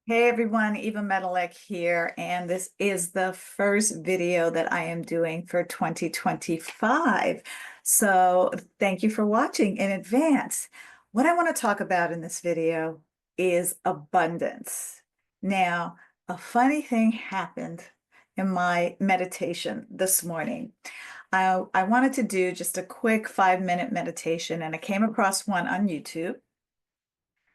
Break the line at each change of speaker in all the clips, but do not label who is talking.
Hey everyone, Eva Medilek here, and this is the first video that I am doing for 2025. So thank you for watching in advance. What I want to talk about in this video is abundance. Now, a funny thing happened in my meditation this morning. I wanted to do just a quick 5-minute meditation, and I came across one on YouTube.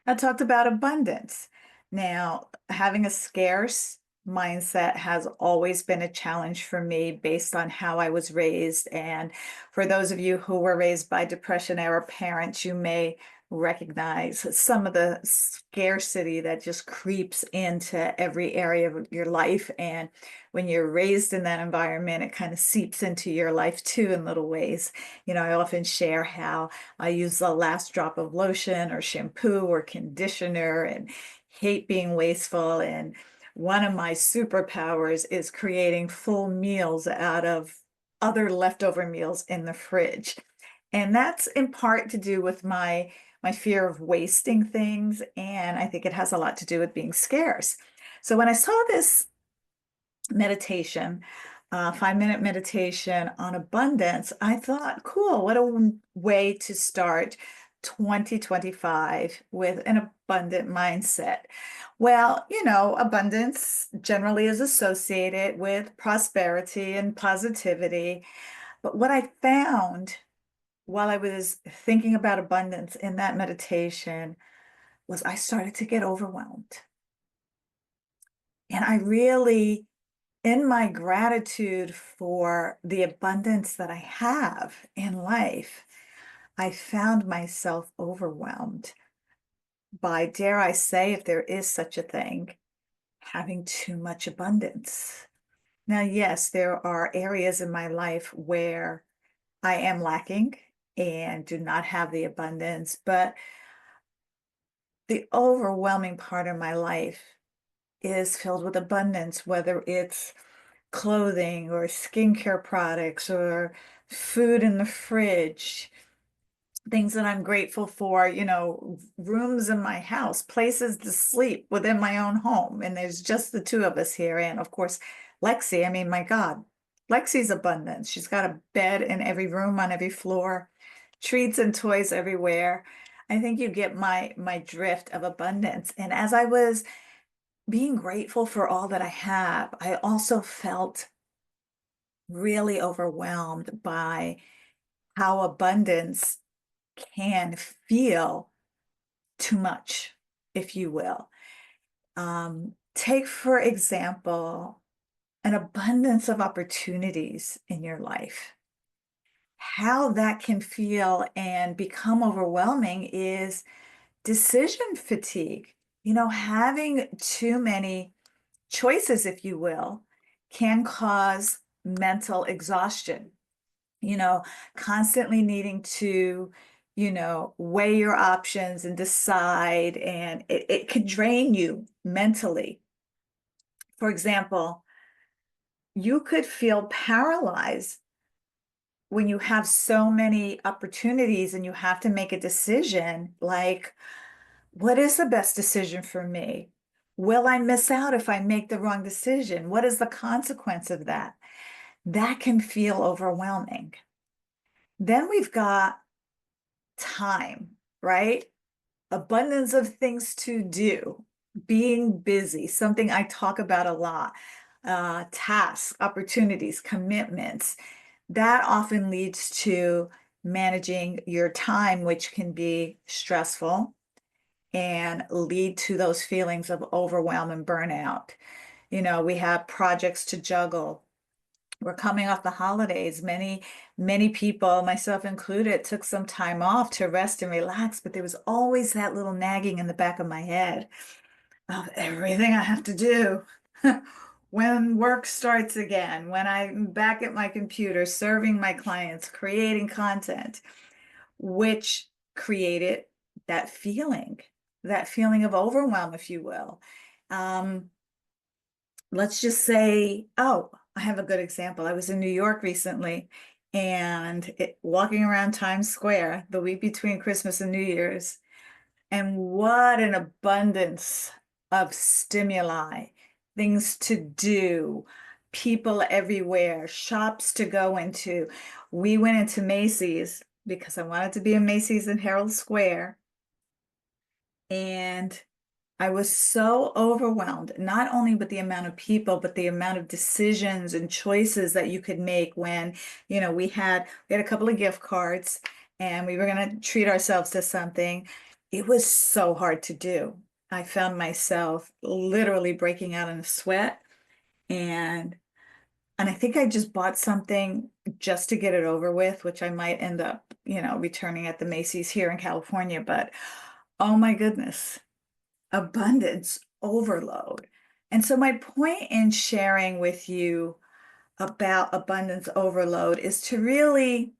I talked about abundance. Now, having a scarce mindset has always been a challenge for me based on how I was raised. And for those of you who were raised by Depression era parents, you may recognize some of the scarcity that just creeps into every area of your life. And when you're raised in that environment, it kind of seeps into your life too in little ways. I often share how I use the last drop of lotion or shampoo or conditioner and hate being wasteful. And one of my superpowers is creating full meals out of other leftover meals in the fridge. And that's in part to do with my fear of wasting things. And I think it has a lot to do with being scarce. So when I saw this meditation, 5-minute meditation on abundance, I thought, cool, what a way to start 2025 with an abundant mindset. Well, abundance generally is associated with prosperity and positivity. But what I found while I was thinking about abundance in that meditation was I started to get overwhelmed. And I really, in my gratitude for the abundance that I have in life, I found myself overwhelmed by, dare I say, if there is such a thing, having too much abundance. Now, yes, there are areas in my life where I am lacking and do not have the abundance, but the overwhelming part of my life is filled with abundance, whether it's clothing or skincare products or food in the fridge, things that I'm grateful for, rooms in my house, places to sleep within my own home. And there's just the two of us here. And of course, Lexi, I mean, my God, Lexi's abundance. She's got a bed in every room on every floor, treats and toys everywhere. I think you get my drift of abundance. And as I was being grateful for all that I have, I also felt really overwhelmed by how abundance can feel too much, if you will. Take, for example, an abundance of opportunities in your life. How that can feel and become overwhelming is decision fatigue. Having too many choices, if you will, can cause mental exhaustion. Constantly needing to, weigh your options and decide, and it could drain you mentally. For example, you could feel paralyzed when you have so many opportunities and you have to make a decision like, what is the best decision for me? Will I miss out if I make the wrong decision? What is the consequence of that? That can feel overwhelming. Then we've got time, right? Abundance of things to do, being busy, something I talk about a lot, tasks, opportunities, commitments. That often leads to managing your time, which can be stressful and lead to those feelings of overwhelm and burnout. We have projects to juggle. We're coming off the holidays. Many people, myself included, took some time off to rest and relax, but there was always that little nagging in the back of my head of everything I have to do when work starts again, when I'm back at my computer, serving my clients, creating content, which created that feeling of overwhelm, if you will. Let's just say, oh, I have a good example. I was in New York recently and walking around Times Square the week between Christmas and New Year's, and what an abundance of stimuli, things to do, people everywhere, shops to go into. We went into Macy's because I wanted to be in Macy's in Herald Square. And I was so overwhelmed, not only with the amount of people, but the amount of decisions and choices that you could make when, we had a couple of gift cards and we were going to treat ourselves to something. It was so hard to do. I found myself literally breaking out in a sweat, and I think I just bought something just to get it over with, which I might end up, returning at the Macy's here in California. But oh my goodness, abundance overload. And so my point in sharing with you about abundance overload is to really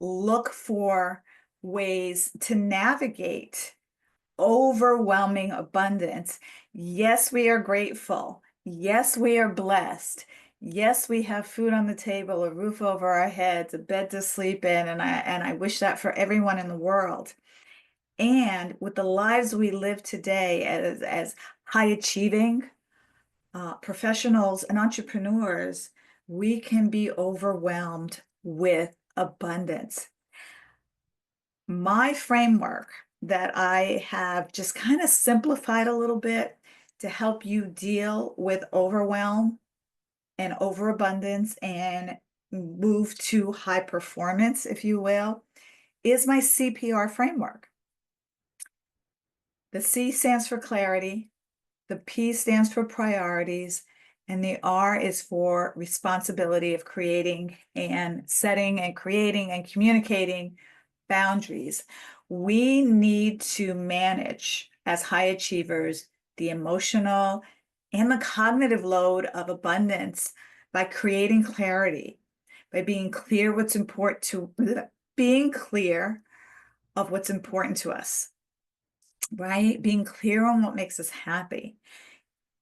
look for ways to navigate overwhelming abundance. Yes, we are grateful. Yes, we are blessed. Yes, we have food on the table, a roof over our heads, a bed to sleep in, and I wish that for everyone in the world. And with the lives we live today as high achieving professionals and entrepreneurs, we can be overwhelmed with abundance. My framework that I have just kind of simplified a little bit to help you deal with overwhelm and overabundance and move to high performance, if you will, is my CPR framework. The C stands for clarity, the P stands for priorities, and the R is for responsibility of creating and setting and creating and communicating boundaries. We need to manage as high achievers the emotional and the cognitive load of abundance by creating clarity, by being clear being clear of what's important to us, right? Being clear on what makes us happy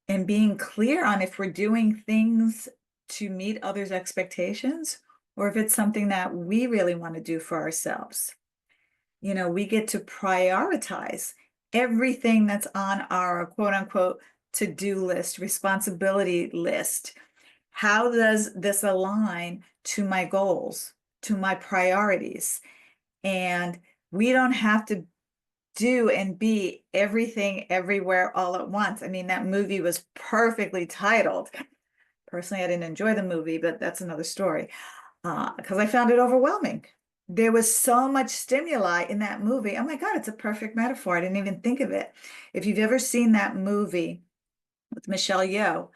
and being clear on if we're doing things to meet others' expectations or if it's something that we really want to do for ourselves. We get to prioritize everything that's on our quote unquote to-do list, responsibility list. How does this align to my goals, to my priorities? And we don't have to do and be everything everywhere all at once. I mean, that movie was perfectly titled. Personally, I didn't enjoy the movie, but that's another story, because I found it overwhelming. There was so much stimuli in that movie. Oh my God, it's a perfect metaphor. I didn't even think of it. If you've ever seen that movie with Michelle Yeoh,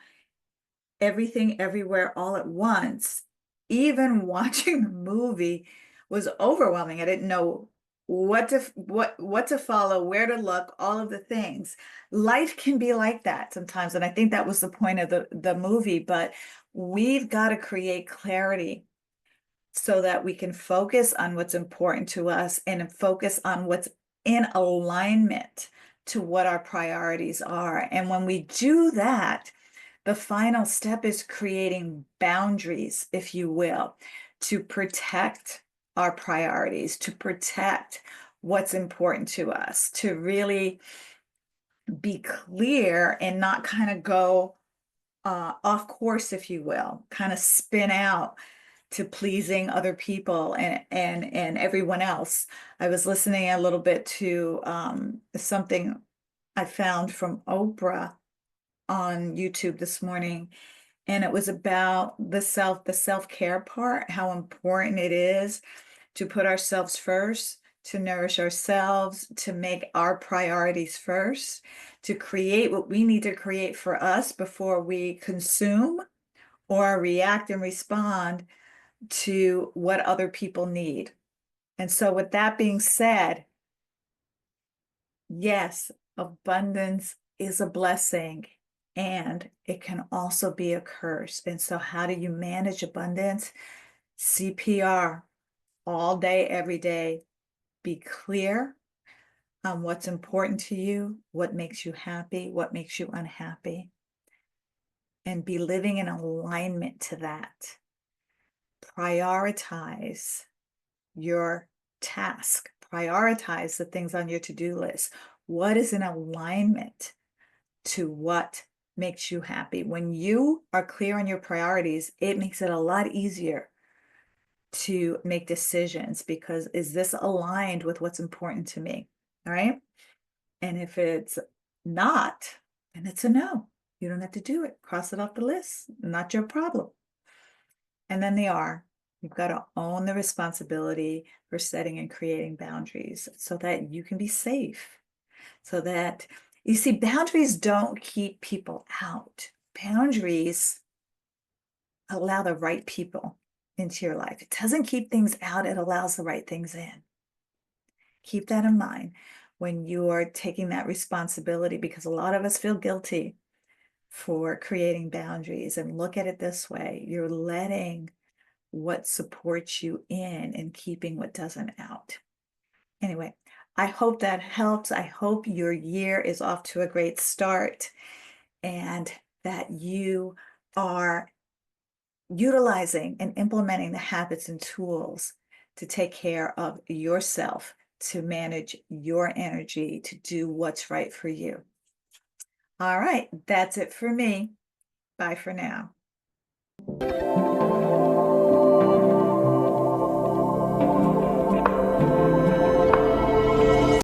Everything Everywhere All at Once, even watching the movie was overwhelming. I didn't know what to follow, where to look, all of the things. Life can be like that sometimes, and I think that was the point of the movie, but we've got to create clarity so that we can focus on what's important to us and focus on what's in alignment to what our priorities are. And when we do that, the final step is creating boundaries, if you will, to protect our priorities, to protect what's important to us, to really be clear and not kind of go off course, if you will, kind of spin out to pleasing other people and everyone else. I was listening a little bit to something I found from Oprah on YouTube this morning, and it was about the self-care part, how important it is to put ourselves first, to nourish ourselves, to make our priorities first, to create what we need to create for us before we consume or react and respond to what other people need. And so with that being said, yes, abundance is a blessing and it can also be a curse. And so how do you manage abundance? CPR all day, every day. Be clear on what's important to you, what makes you happy, what makes you unhappy, and be living in alignment to that. Prioritize your task. Prioritize the things on your to-do list. What is in alignment to what makes you happy. When you are clear on your priorities, it makes it a lot easier to make decisions because is this aligned with what's important to me? All right. And if it's not, then it's a no. You don't have to do it. Cross it off the list. Not your problem. And then the R. You've got to own the responsibility for setting and creating boundaries so that you can be safe. So that you see, boundaries don't keep people out. Boundaries allow the right people into your life. It doesn't keep things out, it allows the right things in. Keep that in mind when you're taking that responsibility because a lot of us feel guilty for creating boundaries. And look at it this way, you're letting what supports you in and keeping what doesn't out. Anyway, I hope that helps. I hope your year is off to a great start and that you are utilizing and implementing the habits and tools to take care of yourself, to manage your energy, to do what's right for you. All right, that's it for me. Bye for now.